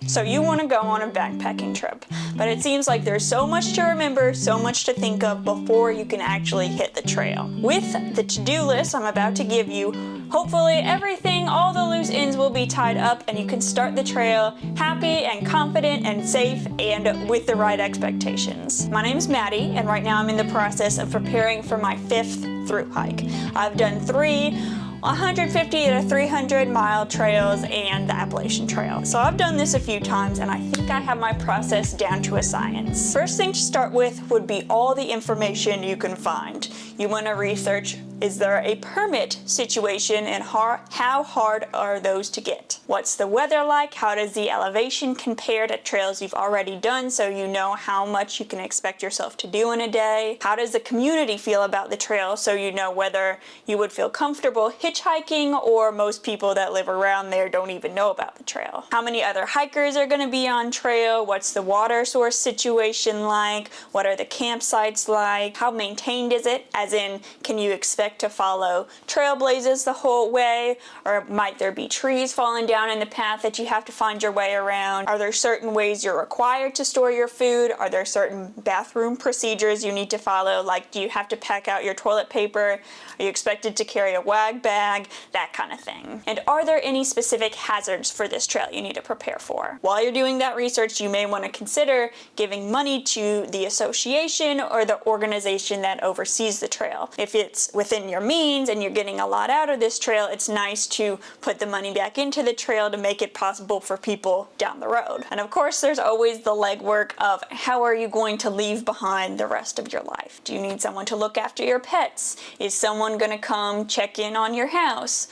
So you want to go on a backpacking trip, but it seems like there's so much to remember, so much to think of before you can actually hit the trail. With the to-do list I'm about to give you, hopefully everything, all the loose ends will be tied up and you can start the trail happy and confident and safe and with the right expectations. My name's Maddie, and right now I'm in the process of preparing for my 5th through hike. I've done 3 150 to 300 mile trails and the Appalachian Trail. So I've done this a few times and I think I have my process down to a science. First thing to start with would be all the information you can find. You want to research, is there a permit situation and how hard are those to get? What's the weather like? How does the elevation compare to trails you've already done so you know how much you can expect yourself to do in a day? How does the community feel about the trail so you know whether you would feel comfortable hitchhiking or most people that live around there don't even know about the trail? How many other hikers are going to be on trail? What's the water source situation like? What are the campsites like? How maintained is it? As in, can you expect to follow trailblazers the whole way, or might there be trees falling down in the path that you have to find your way around? Are there certain ways you're required to store your food? Are there certain bathroom procedures you need to follow? Like, do you have to pack out your toilet paper? Are you expected to carry a wag bag? That kind of thing. And are there any specific hazards for this trail you need to prepare for? While you're doing that research, you may want to consider giving money to the association or the organization that oversees the trail. If it's within your means and you're getting a lot out of this trail, it's nice to put the money back into the trail to make it possible for people down the road. And of course, there's always the legwork of how are you going to leave behind the rest of your life? Do you need someone to look after your pets? Is someone going to come check in on your house?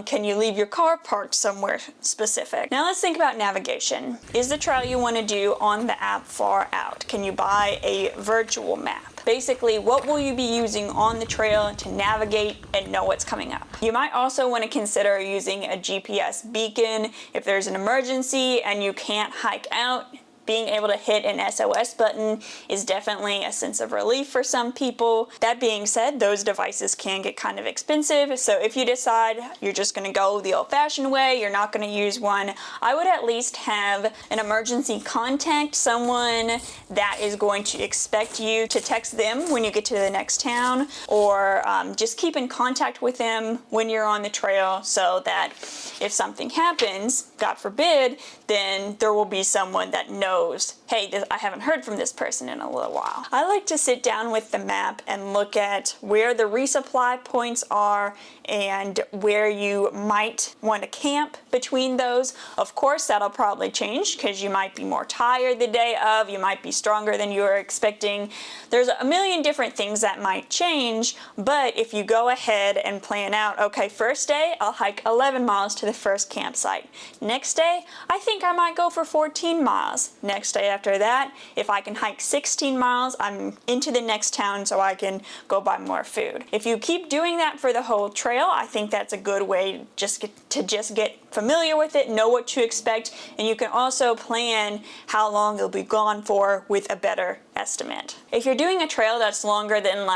Can you leave your car parked somewhere specific? Now let's think about navigation. Is the trail you want to do on the app far out? Can you buy a virtual map? Basically, what will you be using on the trail to navigate and know what's coming up? You might also want to consider using a GPS beacon if there's an emergency and you can't hike out. Being able to hit an SOS button is definitely a sense of relief for some people. That being said, those devices can get kind of expensive, so if you decide you're just going to go the old-fashioned way, you're not going to use one, I would at least have an emergency contact, someone that is going to expect you to text them when you get to the next town, or just keep in contact with them when you're on the trail so that if something happens, God forbid, then there will be someone that knows, hey, I haven't heard from this person in a little while. I like to sit down with the map and look at where the resupply points are and where you might want to camp between those. Of course, that'll probably change because you might be more tired the day of, you might be stronger than you were expecting. There's a million different things that might change, but if you go ahead and plan out, okay, first day, I'll hike 11 miles to the first campsite. Next day, I think I might go for 14 miles. Next day after that, if I can hike 16 miles, I'm into the next town so I can go buy more food. If you keep doing that for the whole trail, I think that's a good way to just get familiar with it, know what to expect, and you can also plan how long you'll be gone for with a better estimate. If you're doing a trail that's longer than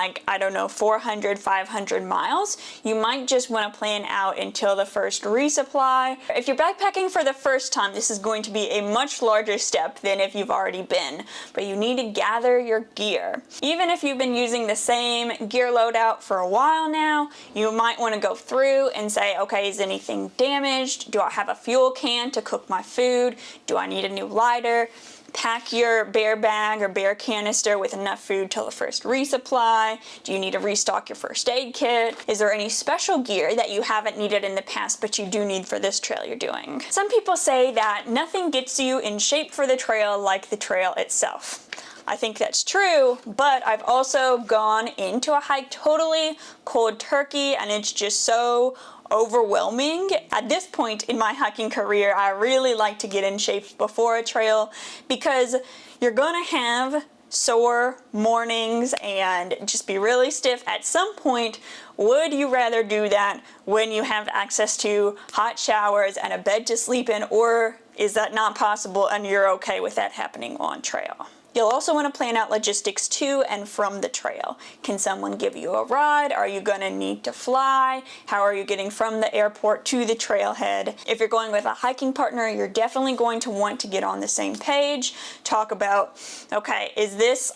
400, 500 miles, you might just want to plan out until the first resupply. If you're backpacking for the first time, this is going to be a much larger step than if you've already been, but you need to gather your gear. Even if you've been using the same gear loadout for a while now, you might want to go through and say, okay, is anything damaged? Do I have a fuel can to cook my food? Do I need a new lighter? Pack your bear bag or bear canister with enough food till the first resupply. Do you need to restock your first aid kit? Is there any special gear that you haven't needed in the past but you do need for this trail you're doing? Some people say that nothing gets you in shape for the trail like the trail itself. I think that's true, but I've also gone into a hike totally cold turkey and it's just so overwhelming. At this point in my hiking career, I really like to get in shape before a trail because you're gonna have sore mornings and just be really stiff at some point. Would you rather do that when you have access to hot showers and a bed to sleep in, or is that not possible and you're okay with that happening on trail? You'll also want to plan out logistics to and from the trail. Can someone give you a ride? Are you going to need to fly? How are you getting from the airport to the trailhead? If you're going with a hiking partner, you're definitely going to want to get on the same page. Talk about, okay,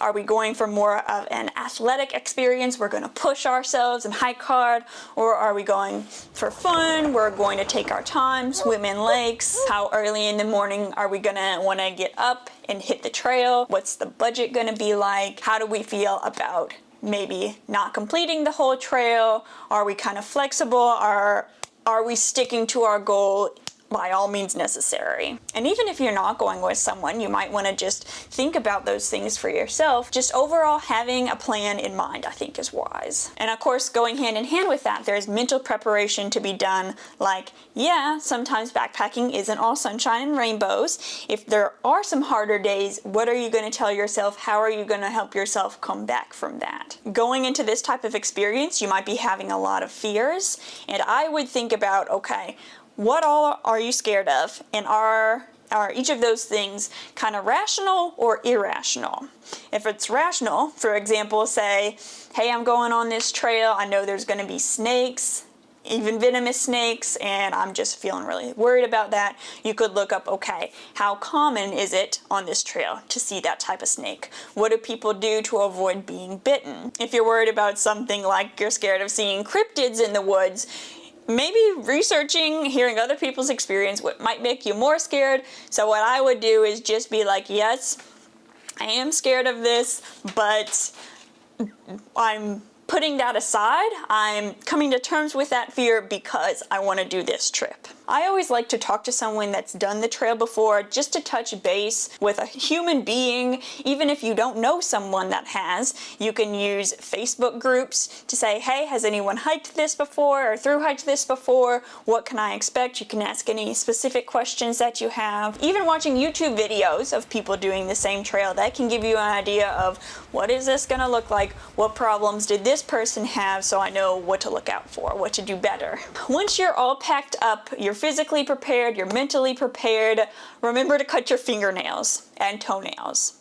are we going for more of an athletic experience? We're going to push ourselves and hike hard, or are we going for fun? We're going to take our time, swim in lakes. How early in the morning are we going to want to get up and hit the trail? What's the budget going to be like? How do we feel about maybe not completing the whole trail? Are we kind of flexible? Are we sticking to our goal by all means necessary? And even if you're not going with someone, you might want to just think about those things for yourself. Just overall having a plan in mind, I think, is wise. And of course, going hand in hand with that, there's mental preparation to be done. Like, yeah, sometimes backpacking isn't all sunshine and rainbows. If there are some harder days, what are you going to tell yourself? How are you going to help yourself come back from that? Going into this type of experience, you might be having a lot of fears. And I would think about, okay, what all are you scared of? And are each of those things kind of rational or irrational? If it's rational, for example, say, hey, I'm going on this trail. I know there's going to be snakes, even venomous snakes, and I'm just feeling really worried about that. You could look up, okay, how common is it on this trail to see that type of snake? What do people do to avoid being bitten? If you're worried about something like you're scared of seeing cryptids in the woods, maybe researching, hearing other people's experience might make you more scared. So what I would do is just be like, yes, I am scared of this, but I'm putting that aside. I'm coming to terms with that fear because I want to do this trip. I always like to talk to someone that's done the trail before, just to touch base with a human being. Even if you don't know someone that has, you can use Facebook groups to say, hey, has anyone hiked this before or thru-hiked this before? What can I expect? You can ask any specific questions that you have. Even watching YouTube videos of people doing the same trail, that can give you an idea of what is this going to look like? What problems did this person have, so I know what to look out for, what to do better. Once you're all packed up, you're physically prepared, you're mentally prepared, remember to cut your fingernails and toenails.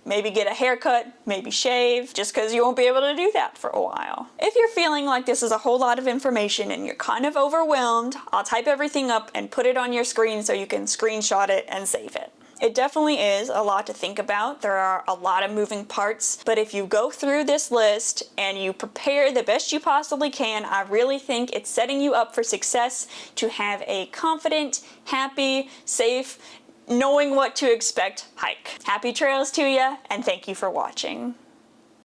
Maybe get a haircut, maybe shave, just because you won't be able to do that for a while. If you're feeling like this is a whole lot of information and you're kind of overwhelmed, I'll type everything up and put it on your screen so you can screenshot it and save it. It definitely is a lot to think about. There are a lot of moving parts, but if you go through this list and you prepare the best you possibly can, I really think it's setting you up for success to have a confident, happy, safe, knowing what to expect hike. Happy trails to you, and thank you for watching.